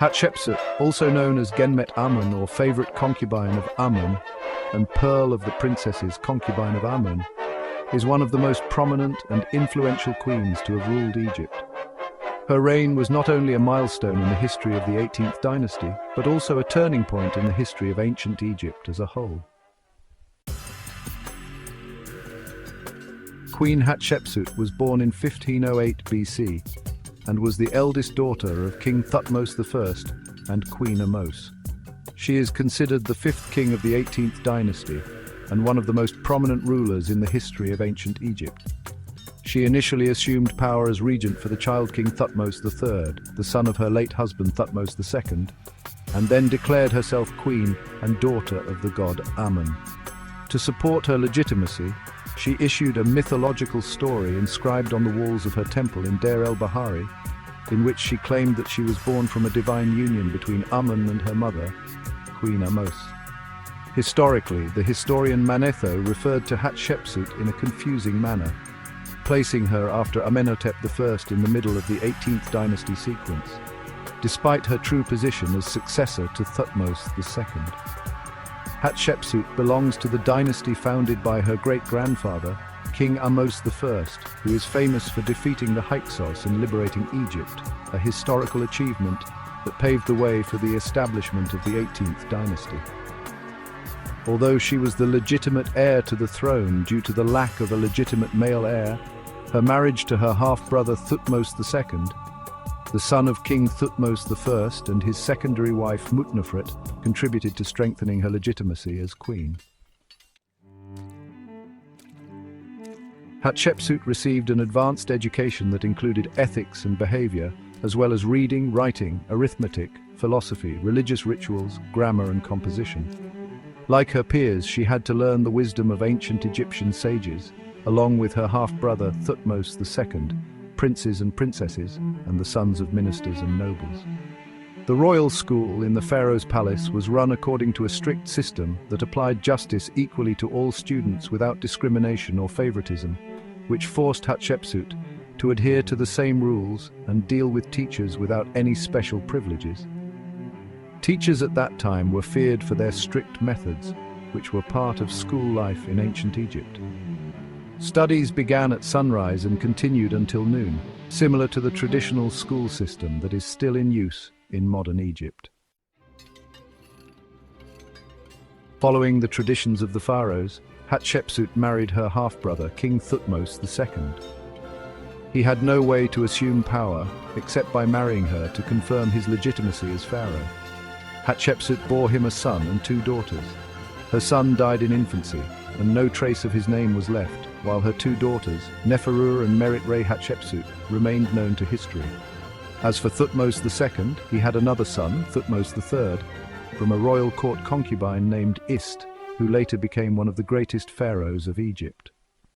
Hatshepsut, also known as Ghenmet Amun or favorite concubine of Amun and Pearl of the Princesses, concubine of Amun, is one of the most prominent and influential queens to have ruled Egypt. Her reign was not only a milestone in the history of the 18th dynasty, but also a turning point in the history of ancient Egypt as a whole. Queen Hatshepsut was born in 1508 BC and was the eldest daughter of King Thutmose I and Queen Amos. She is considered the fifth king of the 18th dynasty and one of the most prominent rulers in the history of ancient Egypt. She initially assumed power as regent for the child King Thutmose III, the son of her late husband Thutmose II, and then declared herself queen and daughter of the god Amun. To support her legitimacy, she issued a mythological story inscribed on the walls of her temple in Deir el-Bahari, in which she claimed that she was born from a divine union between Amun and her mother, Queen Amos. Historically, the historian Manetho referred to Hatshepsut in a confusing manner, placing her after Amenhotep I in the middle of the 18th dynasty sequence, despite her true position as successor to Thutmose II. Hatshepsut belongs to the dynasty founded by her great-grandfather, King Amos I, who is famous for defeating the Hyksos and liberating Egypt, a historical achievement that paved the way for the establishment of the 18th dynasty. Although she was the legitimate heir to the throne due to the lack of a legitimate male heir, her marriage to her half-brother Thutmose II, the son of King Thutmose I, and his secondary wife Mutnefret contributed to strengthening her legitimacy as queen. Hatshepsut received an advanced education that included ethics and behavior, as well as reading, writing, arithmetic, philosophy, religious rituals, grammar, and composition. Like her peers, she had to learn the wisdom of ancient Egyptian sages, along with her half-brother Thutmose II, princes and princesses, and the sons of ministers and nobles. The royal school in the pharaoh's palace was run according to a strict system that applied justice equally to all students without discrimination or favoritism, which forced Hatshepsut to adhere to the same rules and deal with teachers without any special privileges. Teachers at that time were feared for their strict methods, which were part of school life in ancient Egypt. Studies began at sunrise and continued until noon, similar to the traditional school system that is still in use in modern Egypt. Following the traditions of the pharaohs, Hatshepsut married her half-brother, King Thutmose II. He had no way to assume power except by marrying her to confirm his legitimacy as pharaoh. Hatshepsut bore him a son and two daughters. Her son died in infancy, and no trace of his name was left, while her two daughters, Neferur and Merit-Re Hatshepsut, remained known to history. As for Thutmose II, he had another son, Thutmose III, from a royal court concubine named Ist, who later became one of the greatest pharaohs of Egypt.